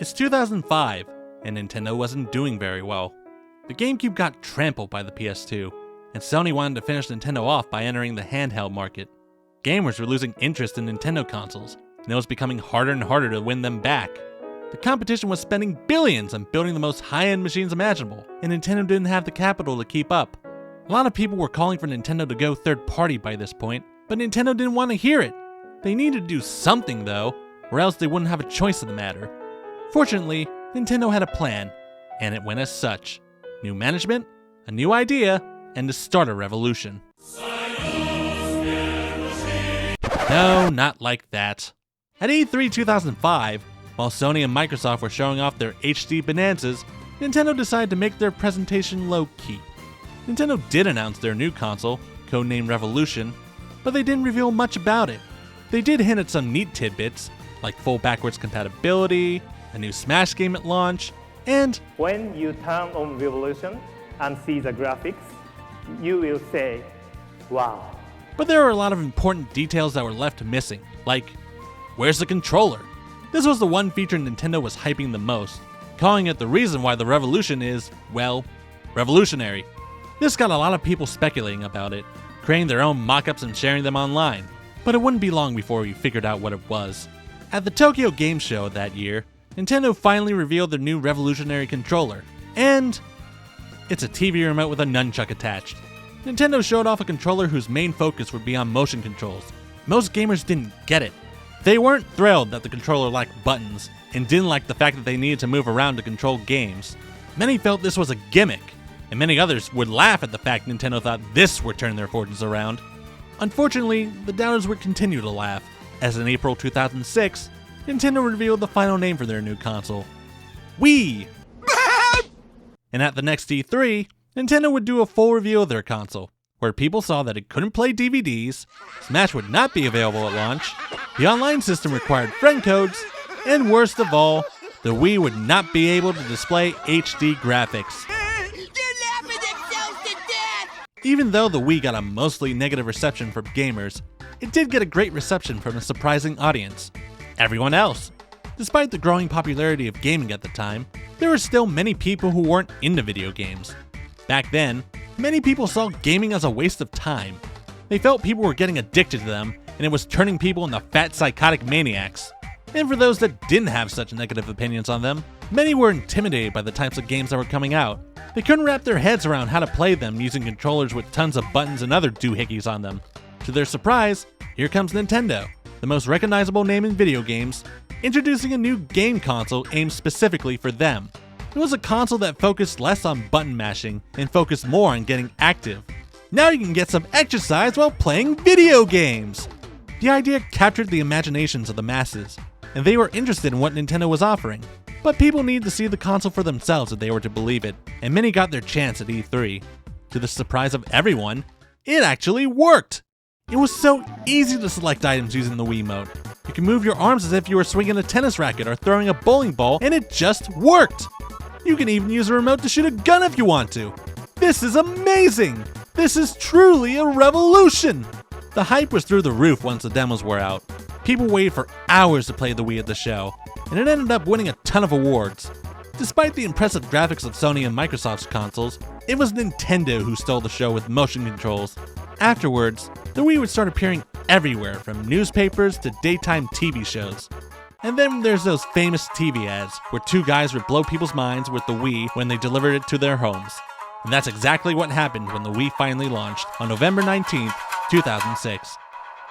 It's 2005, and Nintendo wasn't doing very well. The GameCube got trampled by the PS2, and Sony wanted to finish Nintendo off by entering the handheld market. Gamers were losing interest in Nintendo consoles, and it was becoming harder and harder to win them back. The competition was spending billions on building the most high-end machines imaginable, and Nintendo didn't have the capital to keep up. A lot of people were calling for Nintendo to go third-party by this point, but Nintendo didn't want to hear it. They needed to do something though, or else they wouldn't have a choice in the matter. Fortunately, Nintendo had a plan, and it went as such. New management, a new idea, and to start a revolution. No, not like that. At E3 2005, while Sony and Microsoft were showing off their HD bonanzas, Nintendo decided to make their presentation low-key. Nintendo did announce their new console, codenamed Revolution, but they didn't reveal much about it. They did hint at some neat tidbits, like full backwards compatibility, a new Smash game at launch, and when you turn on Revolution and see the graphics, you will say, wow. But there were a lot of important details that were left missing, like, where's the controller? This was the one feature Nintendo was hyping the most, calling it the reason why the Revolution is, well, revolutionary. This got a lot of people speculating about it, creating their own mock-ups and sharing them online, but it wouldn't be long before we figured out what it was. At the Tokyo Game Show that year, Nintendo finally revealed their new revolutionary controller, and it's a TV remote with a nunchuck attached. Nintendo showed off a controller whose main focus would be on motion controls. Most gamers didn't get it. They weren't thrilled that the controller lacked buttons, and didn't like the fact that they needed to move around to control games. Many felt this was a gimmick, and many others would laugh at the fact Nintendo thought this would turn their fortunes around. Unfortunately, the doubters would continue to laugh, as in April 2006, Nintendo revealed the final name for their new console, Wii! And at the next E3, Nintendo would do a full review of their console, where people saw that it couldn't play DVDs, Smash would not be available at launch, the online system required friend codes, and worst of all, the Wii would not be able to display HD graphics. Even though the Wii got a mostly negative reception from gamers, it did get a great reception from a surprising audience. Everyone else. Despite the growing popularity of gaming at the time, there were still many people who weren't into video games. Back then, many people saw gaming as a waste of time. They felt people were getting addicted to them, and it was turning people into fat psychotic maniacs. And for those that didn't have such negative opinions on them, many were intimidated by the types of games that were coming out. They couldn't wrap their heads around how to play them using controllers with tons of buttons and other doohickeys on them. To their surprise, here comes Nintendo, the most recognizable name in video games, introducing a new game console aimed specifically for them. It was a console that focused less on button mashing and focused more on getting active. Now you can get some exercise while playing video games! The idea captured the imaginations of the masses, and they were interested in what Nintendo was offering. But people needed to see the console for themselves if they were to believe it, and many got their chance at E3. To the surprise of everyone, it actually worked! It was so easy to select items using the Wiimote. You can move your arms as if you were swinging a tennis racket or throwing a bowling ball, and it just worked! You can even use a remote to shoot a gun if you want to! This is amazing! This is truly a revolution! The hype was through the roof once the demos were out. People waited for hours to play the Wii at the show, and it ended up winning a ton of awards. Despite the impressive graphics of Sony and Microsoft's consoles, it was Nintendo who stole the show with motion controls. Afterwards, the Wii would start appearing everywhere, from newspapers to daytime TV shows. And then there's those famous TV ads, where two guys would blow people's minds with the Wii when they delivered it to their homes. And that's exactly what happened when the Wii finally launched on November 19th, 2006.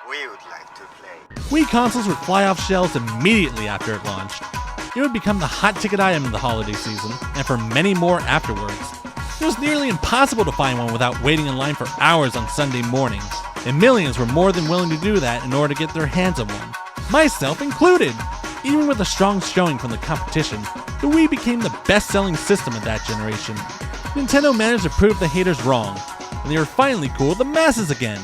We would like to play. Wii consoles would fly off shelves immediately after it launched. It would become the hot ticket item in the holiday season, and for many more afterwards. It was nearly impossible to find one without waiting in line for hours on Sunday mornings, and millions were more than willing to do that in order to get their hands on one, myself included. Even with a strong showing from the competition, the Wii became the best-selling system of that generation. Nintendo managed to prove the haters wrong, and they were finally cool with the masses again.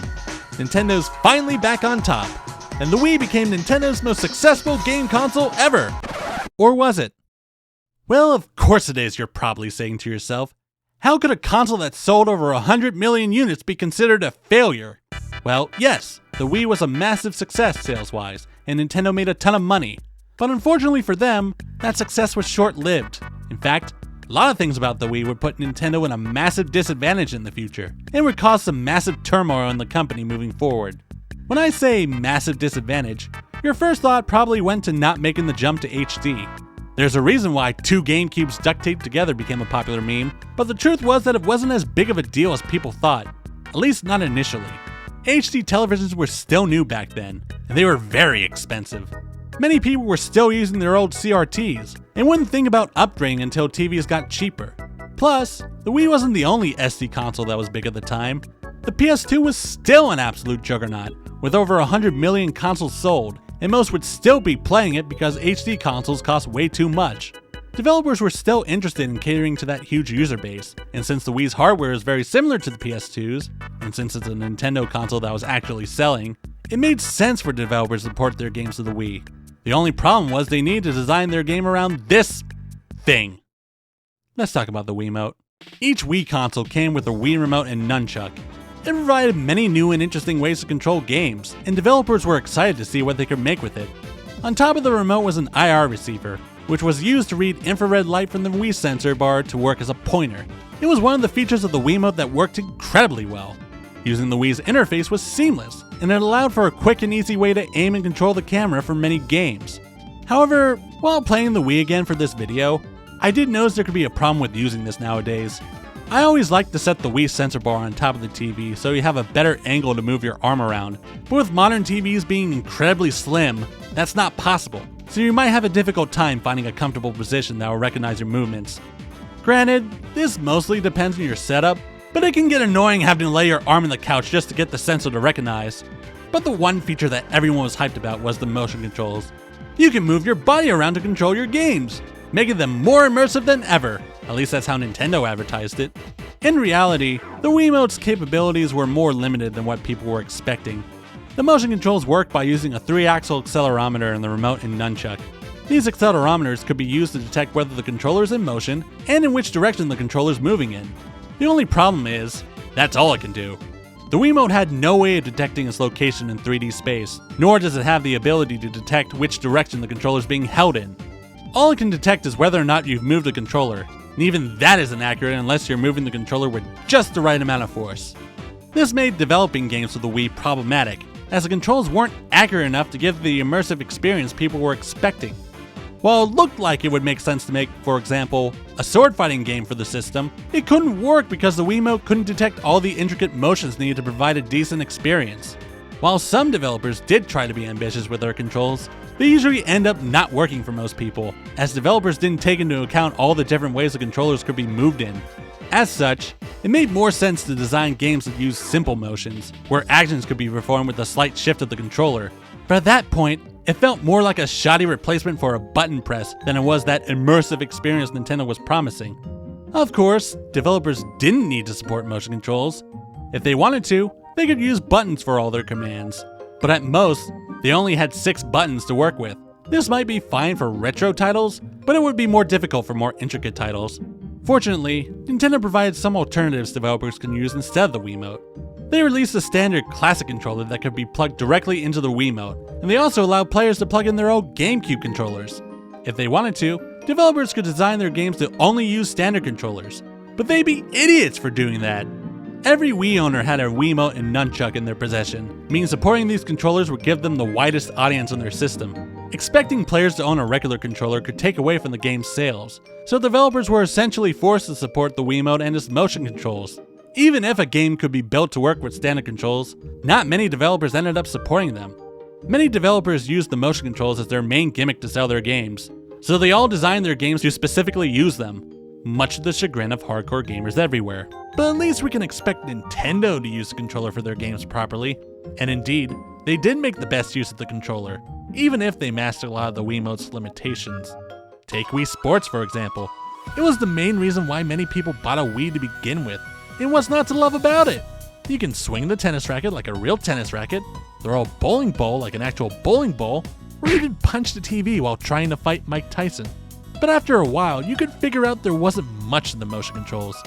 Nintendo's finally back on top, and the Wii became Nintendo's most successful game console ever! Or was it? Well, of course it is, you're probably saying to yourself. How could a console that sold over 100 million units be considered a failure? Well, yes, the Wii was a massive success sales-wise, and Nintendo made a ton of money. But unfortunately for them, that success was short-lived. In fact, a lot of things about the Wii would put Nintendo in a massive disadvantage in the future, and would cause some massive turmoil in the company moving forward. When I say massive disadvantage, your first thought probably went to not making the jump to HD. There's a reason why 2 GameCubes duct taped together became a popular meme, but the truth was that it wasn't as big of a deal as people thought, at least not initially. HD televisions were still new back then, and they were very expensive. Many people were still using their old CRTs, and wouldn't think about upgrading until TVs got cheaper. Plus, the Wii wasn't the only SD console that was big at the time. The PS2 was still an absolute juggernaut, with over 100 million consoles sold, and most would still be playing it because HD consoles cost way too much. Developers were still interested in catering to that huge user base, and since the Wii's hardware is very similar to the PS2's, and since it's a Nintendo console that was actually selling, it made sense for developers to port their games to the Wii. The only problem was they needed to design their game around this thing. Let's talk about the Wiimote. Each Wii console came with a Wii remote and nunchuck. It provided many new and interesting ways to control games, and developers were excited to see what they could make with it. On top of the remote was an IR receiver, which was used to read infrared light from the Wii sensor bar to work as a pointer. It was one of the features of the Wiimote that worked incredibly well. Using the Wii's interface was seamless, and it allowed for a quick and easy way to aim and control the camera for many games. However, while playing the Wii again for this video, I did notice there could be a problem with using this nowadays. I always like to set the Wii sensor bar on top of the TV so you have a better angle to move your arm around, but with modern TVs being incredibly slim, that's not possible, so you might have a difficult time finding a comfortable position that will recognize your movements. Granted, this mostly depends on your setup, but it can get annoying having to lay your arm on the couch just to get the sensor to recognize. But the one feature that everyone was hyped about was the motion controls. You can move your body around to control your games, making them more immersive than ever. At least that's how Nintendo advertised it. In reality, the Wiimote's capabilities were more limited than what people were expecting. The motion controls work by using a 3-axle accelerometer in the remote and nunchuck. These accelerometers could be used to detect whether the controller is in motion and in which direction the controller is moving in. The only problem is, that's all it can do. The Wiimote had no way of detecting its location in 3D space, nor does it have the ability to detect which direction the controller is being held in. All it can detect is whether or not you've moved the controller, and even that isn't accurate unless you're moving the controller with just the right amount of force. This made developing games for the Wii problematic, as the controls weren't accurate enough to give the immersive experience people were expecting. While it looked like it would make sense to make, for example, a sword fighting game for the system, it couldn't work because the Wiimote couldn't detect all the intricate motions needed to provide a decent experience. While some developers did try to be ambitious with their controls, they usually end up not working for most people, as developers didn't take into account all the different ways the controllers could be moved in. As such, it made more sense to design games that use simple motions, where actions could be performed with a slight shift of the controller. But at that point, it felt more like a shoddy replacement for a button press than it was that immersive experience Nintendo was promising. Of course, developers didn't need to support motion controls. If they wanted to, they could use buttons for all their commands. But at most, they only had 6 buttons to work with. This might be fine for retro titles, but it would be more difficult for more intricate titles. Fortunately, Nintendo provided some alternatives developers can use instead of the Wiimote. They released a standard classic controller that could be plugged directly into the Wiimote, and they also allowed players to plug in their own GameCube controllers. If they wanted to, developers could design their games to only use standard controllers, but they'd be idiots for doing that. Every Wii owner had a Wiimote and nunchuck in their possession, meaning supporting these controllers would give them the widest audience on their system. Expecting players to own a regular controller could take away from the game's sales, so developers were essentially forced to support the Wiimote and its motion controls. Even if a game could be built to work with standard controls, not many developers ended up supporting them. Many developers used the motion controls as their main gimmick to sell their games, so they all designed their games to specifically use them, much to the chagrin of hardcore gamers everywhere. But at least we can expect Nintendo to use the controller for their games properly, and indeed, they did make the best use of the controller, even if they mastered a lot of the Wiimote's limitations. Take Wii Sports for example. It was the main reason why many people bought a Wii to begin with, and what's not to love about it? You can swing the tennis racket like a real tennis racket, throw a bowling ball like an actual bowling ball, or even punch the TV while trying to fight Mike Tyson. But after a while, you could figure out there wasn't much in the motion controls.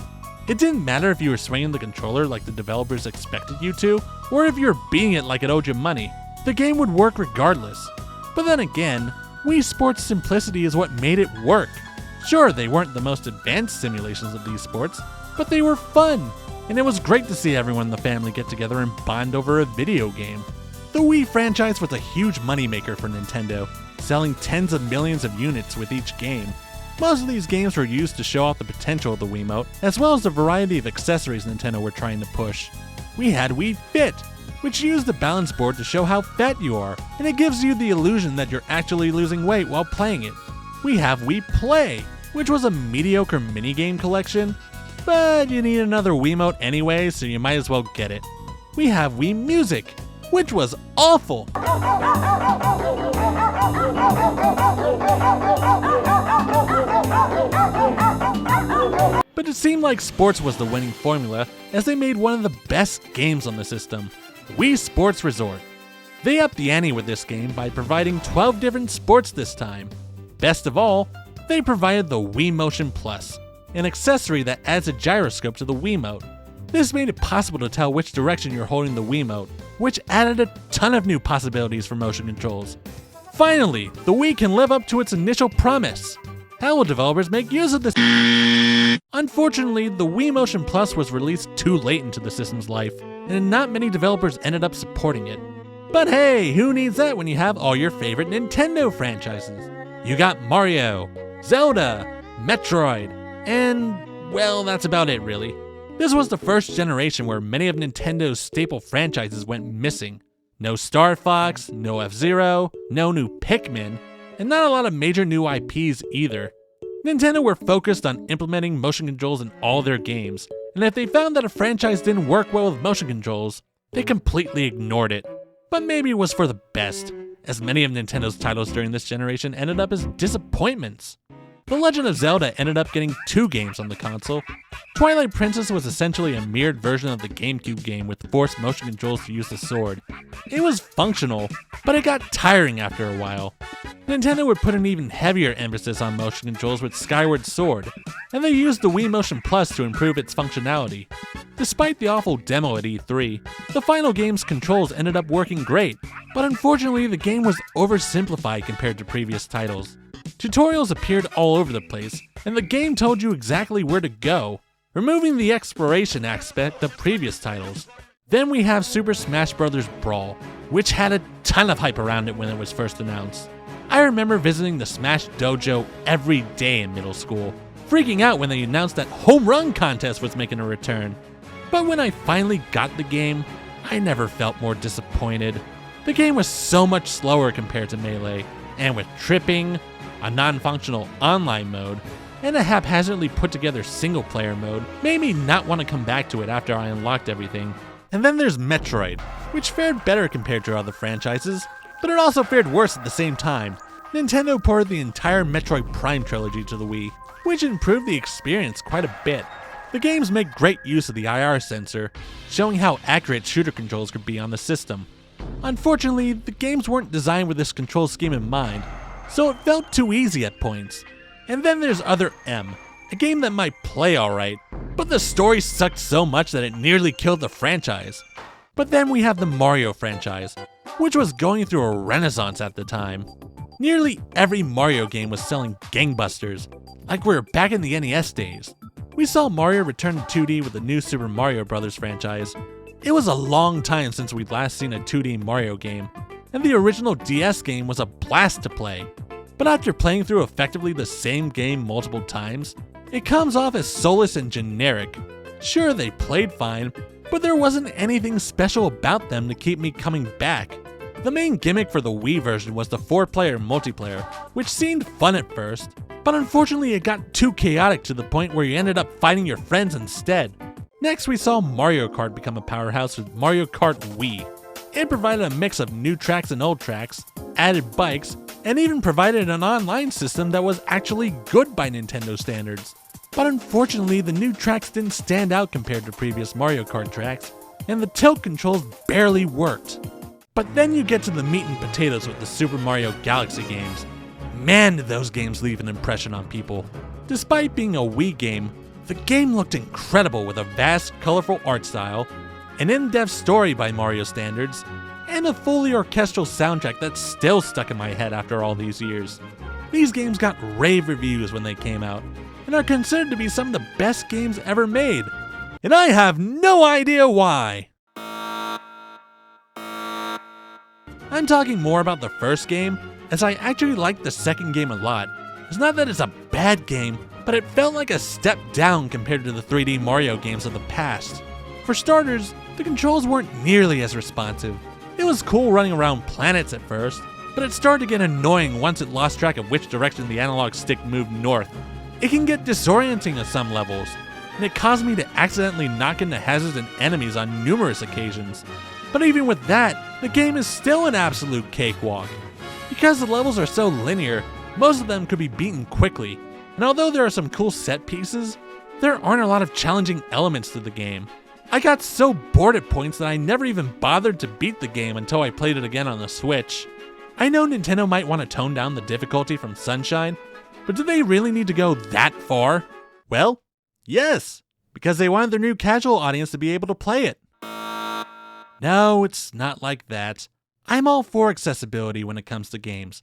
It didn't matter if you were swinging the controller like the developers expected you to, or if you were beating it like it owed you money. The game would work regardless. But then again, Wii Sports' simplicity is what made it work. Sure, they weren't the most advanced simulations of these sports, but they were fun, and it was great to see everyone in the family get together and bond over a video game. The Wii franchise was a huge moneymaker for Nintendo, selling tens of millions of units with each game. Most of these games were used to show off the potential of the Wiimote, as well as the variety of accessories Nintendo were trying to push. We had Wii Fit, which used the balance board to show how fat you are, and it gives you the illusion that you're actually losing weight while playing it. We have Wii Play, which was a mediocre minigame collection, but you need another Wiimote anyway, so you might as well get it. We have Wii Music, which was awful. But it seemed like sports was the winning formula, as they made one of the best games on the system, Wii Sports Resort. They upped the ante with this game by providing 12 different sports this time. Best of all, they provided the Wii Motion Plus, an accessory that adds a gyroscope to the Wiimote. This made it possible to tell which direction you're holding the Wiimote, which added a ton of new possibilities for motion controls. Finally, the Wii can live up to its initial promise. How will developers make use of this? Unfortunately, the Wii Motion Plus was released too late into the system's life, and not many developers ended up supporting it. But hey, who needs that when you have all your favorite Nintendo franchises? You got Mario, Zelda, Metroid, and, well, that's about it really. This was the first generation where many of Nintendo's staple franchises went missing. No Star Fox, no F-Zero, no new Pikmin, and not a lot of major new IPs either. Nintendo were focused on implementing motion controls in all their games, and if they found that a franchise didn't work well with motion controls, they completely ignored it. But maybe it was for the best, as many of Nintendo's titles during this generation ended up as disappointments. The Legend of Zelda ended up getting 2 games on the console. Twilight Princess was essentially a mirrored version of the GameCube game with forced motion controls to use the sword. It was functional, but it got tiring after a while. Nintendo would put an even heavier emphasis on motion controls with Skyward Sword, and they used the Wii Motion Plus to improve its functionality. Despite the awful demo at E3, the final game's controls ended up working great, but unfortunately the game was oversimplified compared to previous titles. Tutorials appeared all over the place, and the game told you exactly where to go, removing the exploration aspect of previous titles. Then we have Super Smash Bros. Brawl, which had a ton of hype around it when it was first announced. I remember visiting the Smash Dojo every day in middle school, freaking out when they announced that Home Run Contest was making a return. But when I finally got the game, I never felt more disappointed. The game was so much slower compared to Melee, and with tripping, a non-functional online mode, and a haphazardly put together single player mode made me not want to come back to it after I unlocked everything. And then there's Metroid, which fared better compared to other franchises, but it also fared worse at the same time. Nintendo ported the entire Metroid Prime trilogy to the Wii, which improved the experience quite a bit. The games make great use of the IR sensor, showing how accurate shooter controls could be on the system. Unfortunately, the games weren't designed with this control scheme in mind, so it felt too easy at points. And then there's Other M, a game that might play alright, but the story sucked so much that it nearly killed the franchise. But then we have the Mario franchise, which was going through a renaissance at the time. Nearly every Mario game was selling gangbusters, like we were back in the NES days. We saw Mario return to 2D with the new Super Mario Bros. Franchise. It was a long time since we'd last seen a 2D Mario game, and the original DS game was a blast to play. But after playing through effectively the same game multiple times, it comes off as soulless and generic. Sure, they played fine, but there wasn't anything special about them to keep me coming back. The main gimmick for the Wii version was the 4-player multiplayer, which seemed fun at first, but unfortunately it got too chaotic to the point where you ended up fighting your friends instead. Next we saw Mario Kart become a powerhouse with Mario Kart Wii. It provided a mix of new tracks and old tracks, added bikes, and even provided an online system that was actually good by Nintendo standards. But unfortunately, the new tracks didn't stand out compared to previous Mario Kart tracks, and the tilt controls barely worked. But then you get to the meat and potatoes with the Super Mario Galaxy games. Man, did those games leave an impression on people. Despite being a Wii game, the game looked incredible with a vast, colorful art style, an in-depth story by Mario standards, and a fully orchestral soundtrack that's still stuck in my head after all these years. These games got rave reviews when they came out, and are considered to be some of the best games ever made, and I have no idea why! I'm talking more about the first game, as I actually liked the second game a lot. It's not that it's a bad game, but it felt like a step down compared to the 3D Mario games of the past. For starters, the controls weren't nearly as responsive. It was cool running around planets at first, but it started to get annoying once it lost track of which direction the analog stick moved north. It can get disorienting at some levels, and it caused me to accidentally knock into hazards and enemies on numerous occasions. But even with that, the game is still an absolute cakewalk. Because the levels are so linear, most of them could be beaten quickly, and although there are some cool set pieces, there aren't a lot of challenging elements to the game. I got so bored at points that I never even bothered to beat the game until I played it again on the Switch. I know Nintendo might want to tone down the difficulty from Sunshine, but do they really need to go that far? Well, yes, because they wanted their new casual audience to be able to play it. No, it's not like that. I'm all for accessibility when it comes to games.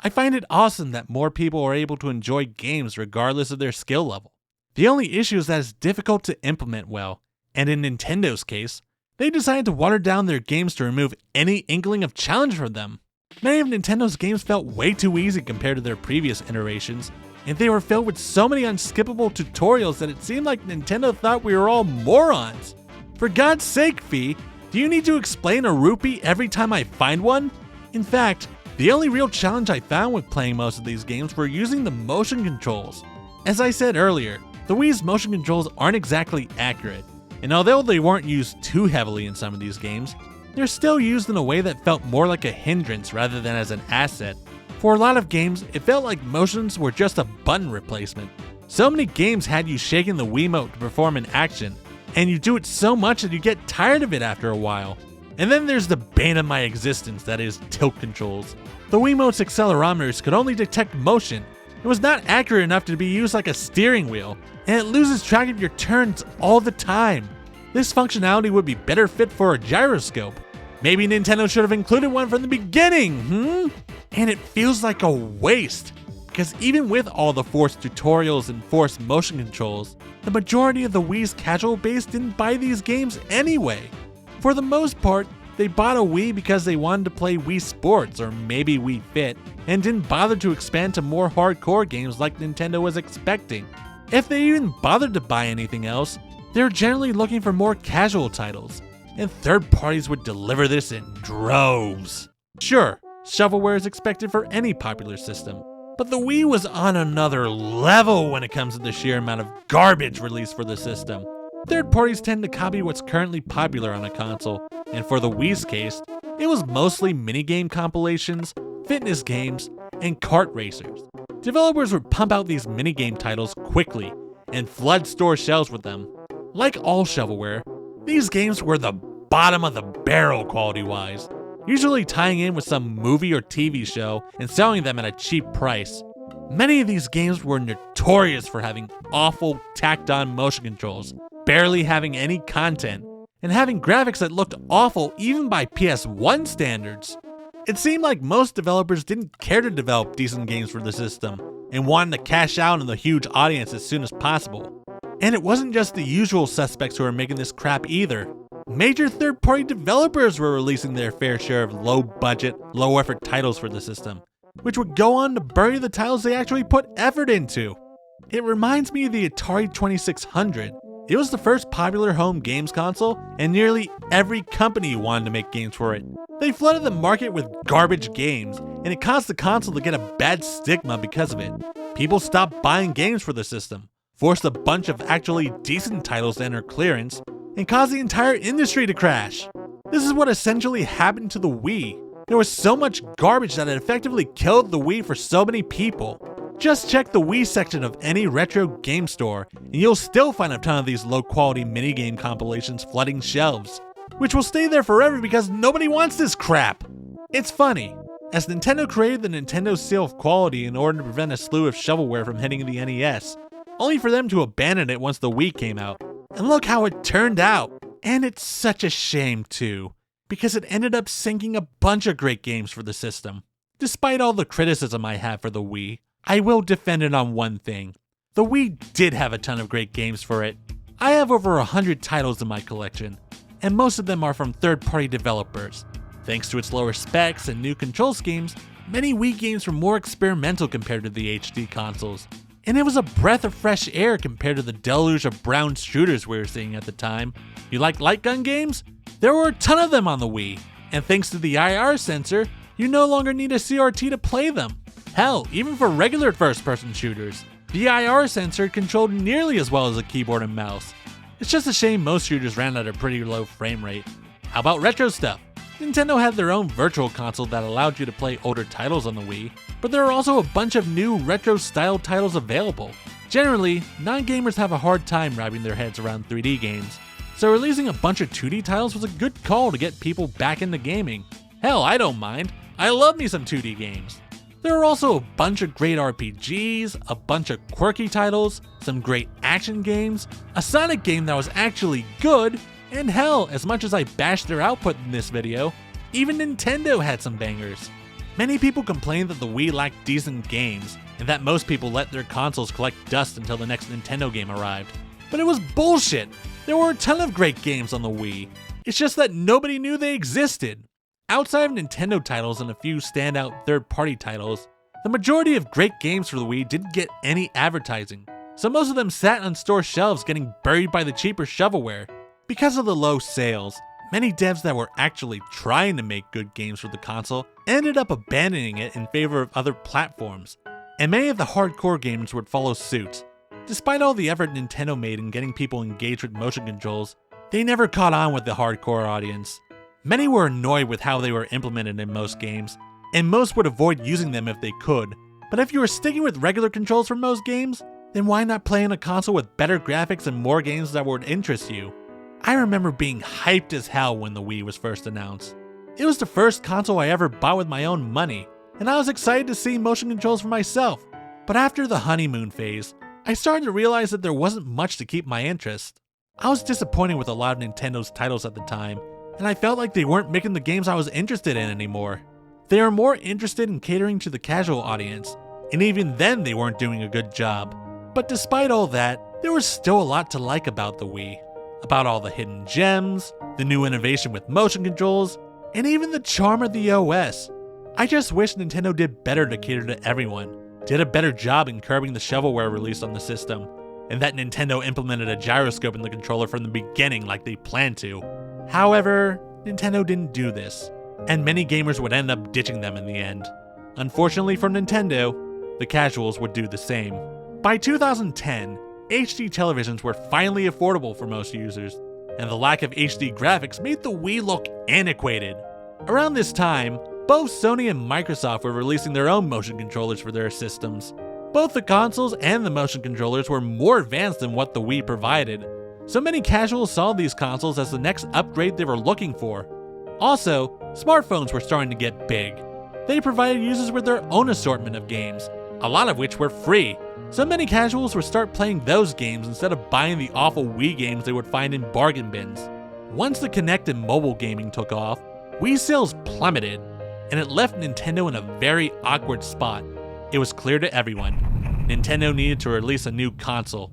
I find it awesome that more people are able to enjoy games regardless of their skill level. The only issue is that it's difficult to implement well, and in Nintendo's case, they decided to water down their games to remove any inkling of challenge from them. Many of Nintendo's games felt way too easy compared to their previous iterations, and they were filled with so many unskippable tutorials that it seemed like Nintendo thought we were all morons. For God's sake, Fee, do you need to explain a rupee every time I find one? In fact, the only real challenge I found with playing most of these games were using the motion controls. As I said earlier, the Wii's motion controls aren't exactly accurate, and although they weren't used too heavily in some of these games, they're still used in a way that felt more like a hindrance rather than as an asset. For a lot of games, it felt like motions were just a button replacement. So many games had you shaking the Wiimote to perform an action, and you do it so much that you get tired of it after a while. And then there's the bane of my existence, that is tilt controls. The Wiimote's accelerometers could only detect motion. It was not accurate enough to be used like a steering wheel, and it loses track of your turns all the time. This functionality would be better fit for a gyroscope. Maybe Nintendo should have included one from the beginning, And it feels like a waste, because even with all the forced tutorials and forced motion controls, the majority of the Wii's casual base didn't buy these games anyway. For the most part, they bought a Wii because they wanted to play Wii Sports or maybe Wii Fit, and didn't bother to expand to more hardcore games like Nintendo was expecting. If they even bothered to buy anything else, they were generally looking for more casual titles, and third parties would deliver this in droves. Sure, shovelware is expected for any popular system, but the Wii was on another level when it comes to the sheer amount of garbage released for the system. Third parties tend to copy what's currently popular on a console, and for the Wii's case, it was mostly minigame compilations, fitness games, and kart racers. Developers would pump out these minigame titles quickly and flood store shelves with them. Like all shovelware, these games were the bottom of the barrel quality-wise, usually tying in with some movie or TV show and selling them at a cheap price. Many of these games were notorious for having awful, tacked-on motion controls, barely having any content, and having graphics that looked awful even by PS1 standards. It seemed like most developers didn't care to develop decent games for the system, and wanted to cash out on the huge audience as soon as possible. And it wasn't just the usual suspects who were making this crap either. Major third-party developers were releasing their fair share of low-budget, low-effort titles for the system, which would go on to bury the titles they actually put effort into. It reminds me of the Atari 2600. It was the first popular home games console, and nearly every company wanted to make games for it. They flooded the market with garbage games, and it caused the console to get a bad stigma because of it. People stopped buying games for the system, forced a bunch of actually decent titles to enter clearance, and caused the entire industry to crash. This is what essentially happened to the Wii. There was so much garbage that it effectively killed the Wii for so many people. Just check the Wii section of any retro game store, and you'll still find a ton of these low-quality minigame compilations flooding shelves, which will stay there forever because nobody wants this crap. It's funny, as Nintendo created the Nintendo seal of quality in order to prevent a slew of shovelware from hitting the NES, only for them to abandon it once the Wii came out. And look how it turned out! And it's such a shame too. because it ended up sinking a bunch of great games for the system. Despite all the criticism I have for the Wii, I will defend it on one thing. The Wii did have a ton of great games for it. I have over 100 titles in my collection, and most of them are from third-party developers. Thanks to its lower specs and new control schemes, many Wii games were more experimental compared to the HD consoles, and it was a breath of fresh air compared to the deluge of brown shooters we were seeing at the time. You like light gun games? There were a ton of them on the Wii, and thanks to the IR sensor, you no longer need a CRT to play them. Hell, even for regular first-person shooters, the IR sensor controlled nearly as well as a keyboard and mouse. It's just a shame most shooters ran at a pretty low frame rate. How about retro stuff? Nintendo had their own virtual console that allowed you to play older titles on the Wii, but there are also a bunch of new retro-style titles available. Generally, non-gamers have a hard time wrapping their heads around 3D games, so releasing a bunch of 2D titles was a good call to get people back into gaming. Hell, I don't mind. I love me some 2D games. There are also a bunch of great RPGs, a bunch of quirky titles, some great action games, a Sonic game that was actually good, and hell, as much as I bashed their output in this video, even Nintendo had some bangers. Many people complained that the Wii lacked decent games, and that most people let their consoles collect dust until the next Nintendo game arrived. But it was bullshit! There were a ton of great games on the Wii. It's just that nobody knew they existed. Outside of Nintendo titles and a few standout third-party titles, the majority of great games for the Wii didn't get any advertising, so most of them sat on store shelves getting buried by the cheaper shovelware. Because of the low sales, many devs that were actually trying to make good games for the console ended up abandoning it in favor of other platforms, and many of the hardcore gamers would follow suit. Despite all the effort Nintendo made in getting people engaged with motion controls, they never caught on with the hardcore audience. Many were annoyed with how they were implemented in most games, and most would avoid using them if they could. But if you were sticking with regular controls for most games, then why not play on a console with better graphics and more games that would interest you? I remember being hyped as hell when the Wii was first announced. It was the first console I ever bought with my own money, and I was excited to see motion controls for myself. But after the honeymoon phase, I started to realize that there wasn't much to keep my interest. I was disappointed with a lot of Nintendo's titles at the time, and I felt like they weren't making the games I was interested in anymore. They were more interested in catering to the casual audience, and even then they weren't doing a good job. But despite all that, there was still a lot to like about the Wii. About all the hidden gems, the new innovation with motion controls, and even the charm of the OS. I just wish Nintendo did better to cater to everyone, did a better job in curbing the shovelware released on the system, and that Nintendo implemented a gyroscope in the controller from the beginning like they planned to. However, Nintendo didn't do this, and many gamers would end up ditching them in the end. Unfortunately for Nintendo, the casuals would do the same. By 2010, HD televisions were finally affordable for most users, and the lack of HD graphics made the Wii look antiquated. Around this time, both Sony and Microsoft were releasing their own motion controllers for their systems. Both the consoles and the motion controllers were more advanced than what the Wii provided, so many casuals saw these consoles as the next upgrade they were looking for. Also, smartphones were starting to get big. They provided users with their own assortment of games, a lot of which were free, so many casuals would start playing those games instead of buying the awful Wii games they would find in bargain bins. Once the Kinect and mobile gaming took off, Wii sales plummeted, and it left Nintendo in a very awkward spot. It was clear to everyone, Nintendo needed to release a new console,